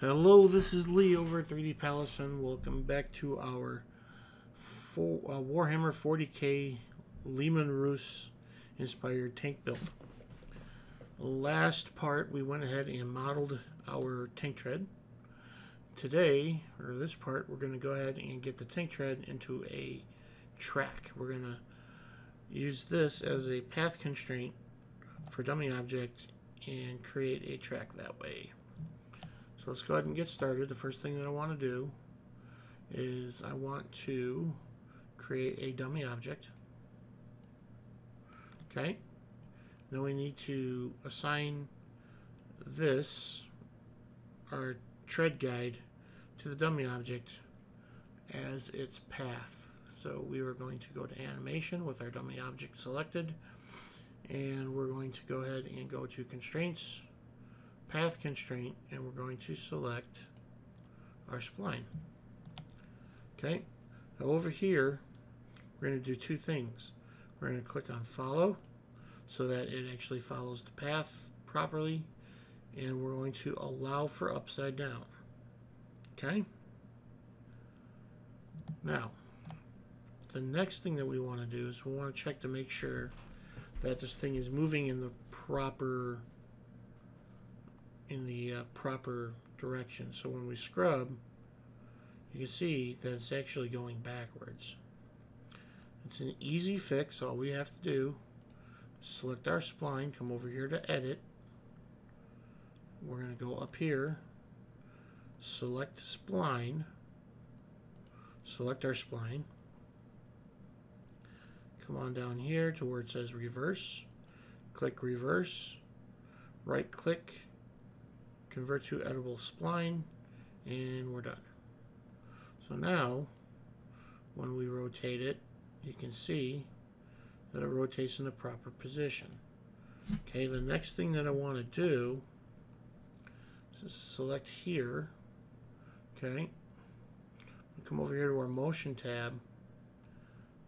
Hello, this is Lee over at 3D Palace, and welcome back to our Warhammer 40k Leman Russ inspired tank build. Last part, we went ahead and modeled our tank tread. Today, or this part, we're going to go ahead and get the tank tread into a track. We're going to use this as a path constraint for dummy object and create a track that way. So let's go ahead and get started. The first thing that I want to do is I want to create a dummy object. Okay. Then we need to assign this, our tread guide, to the dummy object as its path. So we are going to go to animation with our dummy object selected, and we're going to go ahead and go to constraints, path constraint, and we're going to select our spline. Okay, now over here we're going to do two things. We're going to click on follow so that it actually follows the path properly, and we're going to allow for upside down. Okay, now the next thing that we want to do is we want to check to make sure that this thing is moving in the proper direction. So when we scrub, you can see that it's actually going backwards. It's an easy fix. All we have to do is select our spline, come over here to edit. We're going to go up here, select spline, select our spline, come on down here to where it says reverse, click reverse, right click, convert to editable spline, and we're done. So now when we rotate it, you can see that it rotates in the proper position. Okay, the next thing that I want to do is select here. Okay, come over here to our motion tab,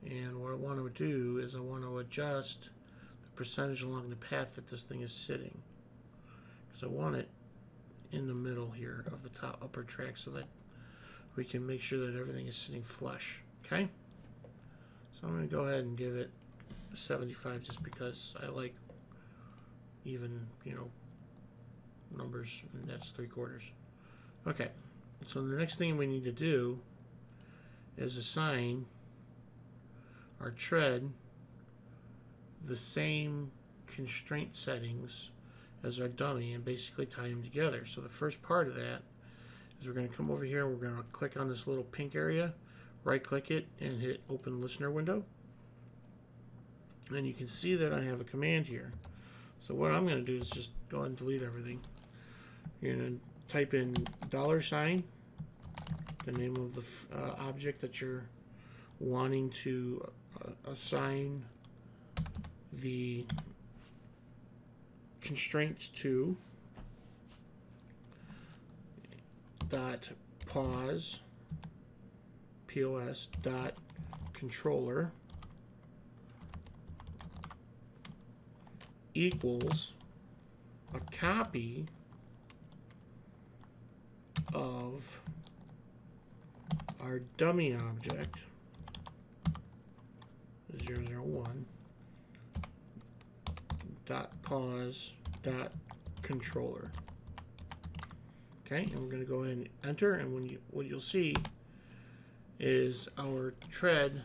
and what I want to do is I want to adjust the percentage along the path that this thing is sitting, because I want it in the middle here of the top upper track so that we can make sure that everything is sitting flush. Okay, so I'm going to go ahead and give it 75 just because I like even, numbers, and that's 3/4. Okay, so the next thing we need to do is assign our tread the same constraint settings as our dummy and basically tie them together. So the first part of that is we're going to come over here and we're going to click on this little pink area, right click it, and hit open listener window. And you can see that I have a command here. So what I'm going to do is just go ahead and delete everything. You're going to type in $, the name of the object that you're wanting to assign the constraints to, .pos dot controller equals a copy of our dummy object 001 .pos .controller. Okay, and we're going to go ahead and enter, and what you'll see is our tread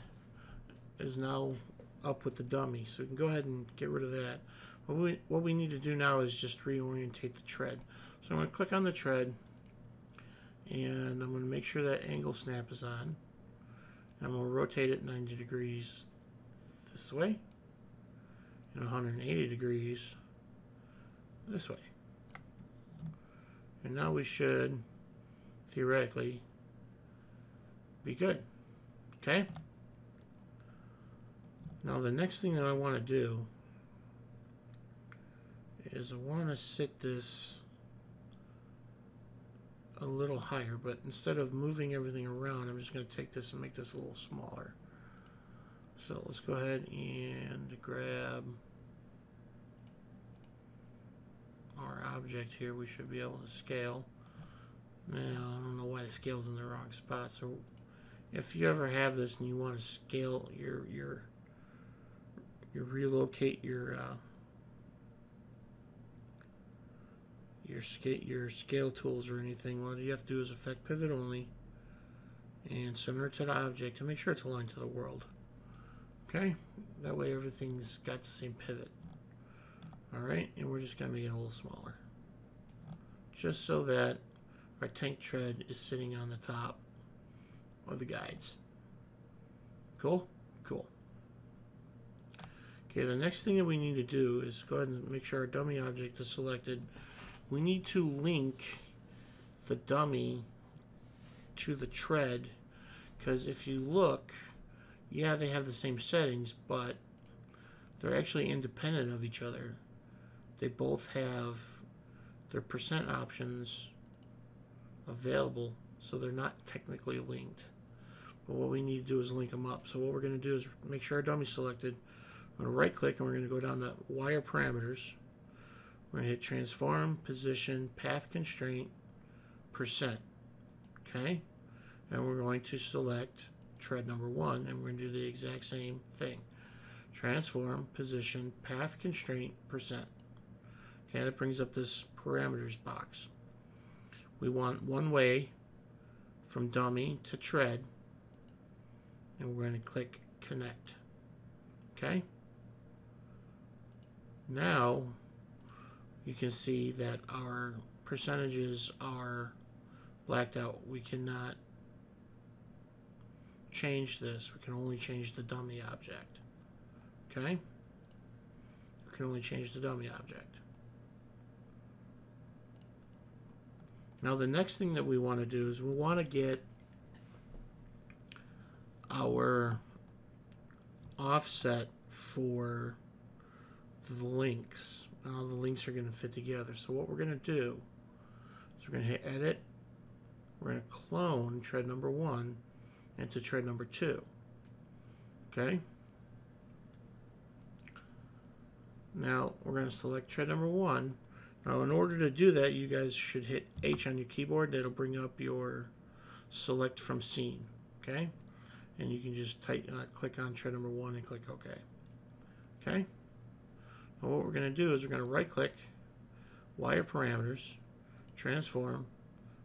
is now up with the dummy. So we can go ahead and get rid of that. What we need to do now is just reorientate the tread. So I'm going to click on the tread, and I'm going to make sure that angle snap is on. I'm going to rotate it 90 degrees this way and 180 degrees this way. And now we should theoretically be good. Okay? Now the next thing that I want to do is I want to sit this a little higher, but instead of moving everything around, I'm just going to take this and make this a little smaller. So let's go ahead and grab our object here. We should be able to scale Now, I don't know why the scale's in the wrong spot. So if you ever have this and you want to scale you relocate your scale tools or anything, what you have to do is affect pivot only and center it to the object to make sure it's aligned to the world. Okay, that way everything's got the same pivot. Alright, and we're just going to make it a little smaller, just so that our tank tread is sitting on the top of the guides. Cool? Cool. Okay, the next thing that we need to do is go ahead and make sure our dummy object is selected. We need to link the dummy to the tread, because if you look, yeah, they have the same settings, but they're actually independent of each other. They both have their percent options available, so they're not technically linked. But what we need to do is link them up. So what we're going to do is make sure our dummy's selected. I'm going to right click and we're going to go down to wire parameters. We're going to hit transform, position, path constraint, percent. Okay? And we're going to select tread number 1 and we're going to do the exact same thing. Transform, position, path constraint, percent. Okay, that brings up this parameters box. We want one way from dummy to tread, and we're going to click connect. Okay? Now you can see that our percentages are blacked out. We cannot change this. We can only change the dummy object. Okay? We can only change the dummy object. Now the next thing that we want to do is we want to get our offset for the links. Now the links are going to fit together. So what we're going to do is we're going to hit edit. We're going to clone tread number 1 into tread number 2. Okay? Now we're going to select tread number 1. Now in order to do that, you guys should hit H on your keyboard. That'll bring up your select from scene. Okay? And you can just click on tread number 1 and click OK. Okay? Now what we're going to do is we're going to right click, wire parameters, transform,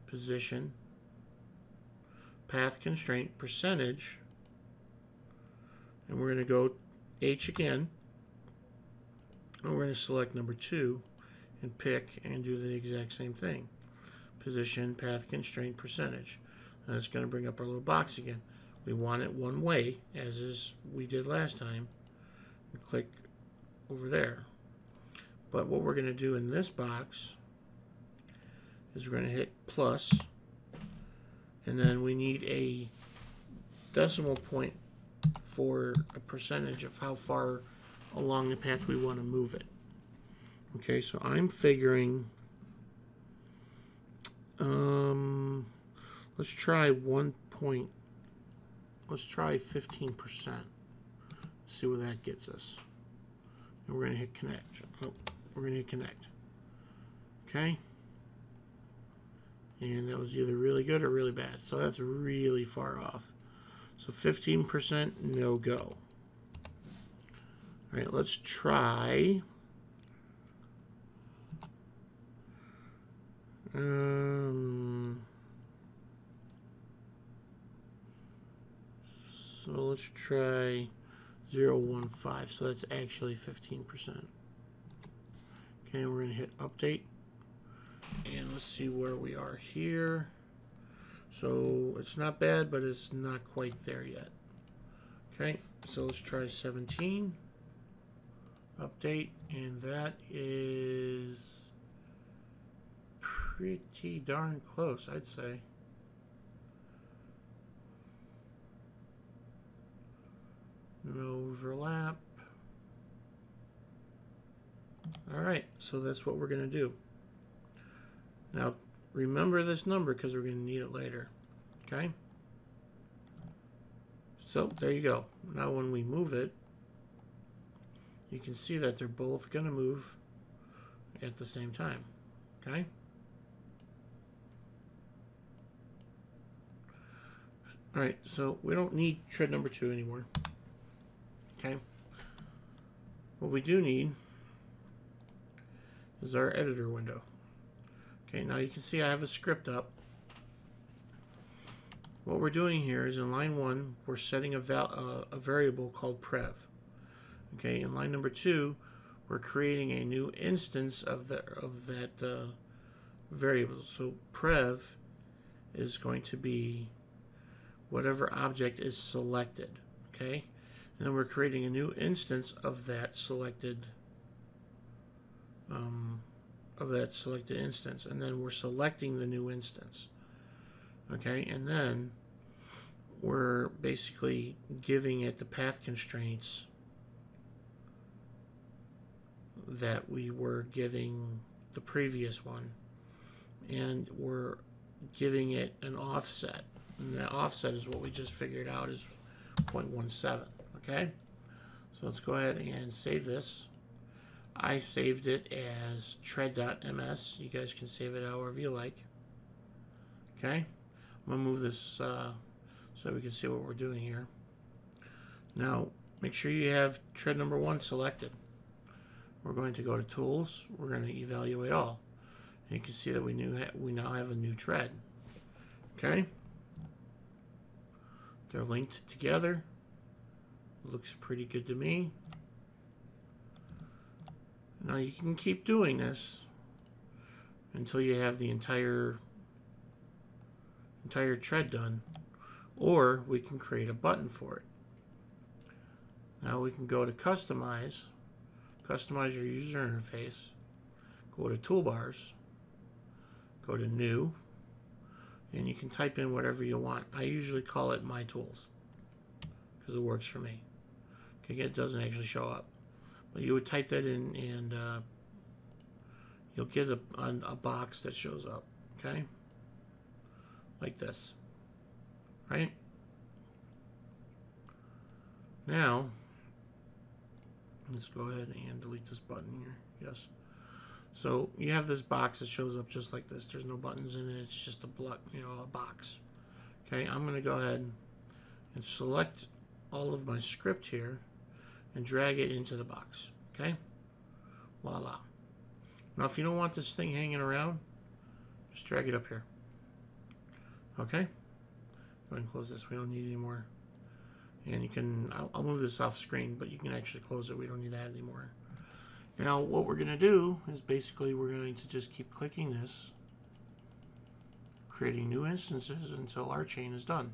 position, path constraint, percentage, and we're going to go H again, and we're going to select number 2 and pick and do the exact same thing. Position, path constraint, percentage. And it's going to bring up our little box again. We want it one way, as is we did last time. And click over there. But what we're going to do in this box is we're going to hit plus, and then we need a decimal point for a percentage of how far along the path we want to move it. Okay, so I'm figuring, let's try 15%. See where that gets us. And we're going to hit connect. Oh, we're going to hit connect. Okay? And that was either really good or really bad. So that's really far off. So 15%, no go. All right, let's try. So let's try 0.15. So that's actually 15%. Okay, we're going to hit update. And let's see where we are here. So it's not bad, but it's not quite there yet. Okay, so let's try 17. Update, and that is pretty darn close, I'd say. No overlap. Alright, so that's what we're going to do. Now, remember this number because we're going to need it later. Okay? So, there you go. Now when we move it, you can see that they're both going to move at the same time. Okay? Alright, so we don't need tread number 2 anymore. Okay. What we do need is our editor window. Okay, now you can see I have a script up. What we're doing here is in line 1, we're setting a variable called prev. Okay, in line number 2, we're creating a new instance of that variable. So prev is going to be whatever object is selected. Okay, and then we're creating a new instance of that selected instance, and then we're selecting the new instance. Okay, and then we're basically giving it the path constraints that we were giving the previous one, and we're giving it an offset, and that offset is what we just figured out is 0.17. Okay, so let's go ahead and save this. I saved it as tread.ms. You guys can save it however you like. Okay, I'm going to move this so we can see what we're doing here. Now, make sure you have tread number 1 selected. We're going to go to Tools. We're going to evaluate all. And you can see that we now have a new tread. Okay? They're linked together. Looks pretty good to me. Now you can keep doing this until you have the entire tread done, or we can create a button for it. Now we can go to customize your user interface, go to toolbars, go to new, and you can type in whatever you want. I usually call it my tools because it works for me. Okay, it doesn't actually show up, but you would type that in and you'll get a box that shows up. Okay, like this, right? Now, let's go ahead and delete this button here. Yes. So you have this box that shows up just like this. There's no buttons in it. It's just a box. Okay, I'm going to go ahead and select all of my script here and drag it into the box. Okay, voila. Now, if you don't want this thing hanging around, just drag it up here. Okay, go ahead and close this. We don't need any more. And you can, I'll move this off screen, but you can actually close it. We don't need that anymore. Now, what we're going to do is basically we're going to just keep clicking this, creating new instances until our chain is done.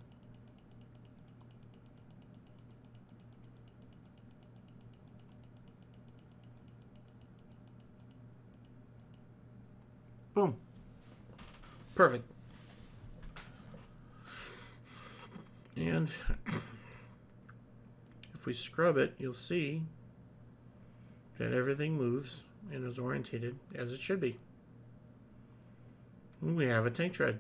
Boom. Perfect. And if we scrub it, you'll see that everything moves and is orientated as it should be. And we have a tank tread.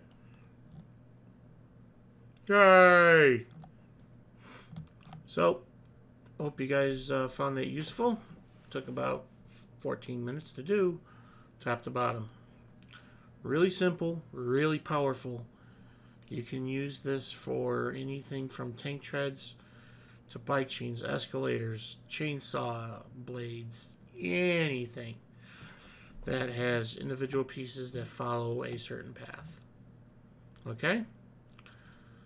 Yay! So, hope you guys found that useful. Took about 14 minutes to do, top to bottom. Really simple, really powerful. You can use this for anything from tank treads to bike chains, escalators, chainsaw blades, anything that has individual pieces that follow a certain path. Okay?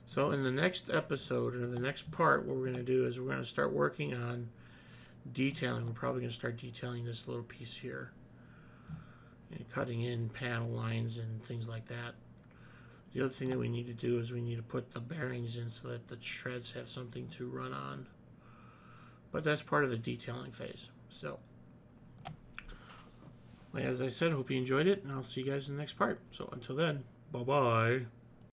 So in the next episode, or the next part, what we're going to do is we're going to start working on detailing. We're probably going to start detailing this little piece here, and cutting in panel lines and things like that. The other thing that we need to do is we need to put the bearings in so that the treads have something to run on. But that's part of the detailing phase. So, as I said, hope you enjoyed it, and I'll see you guys in the next part. So until then, bye-bye.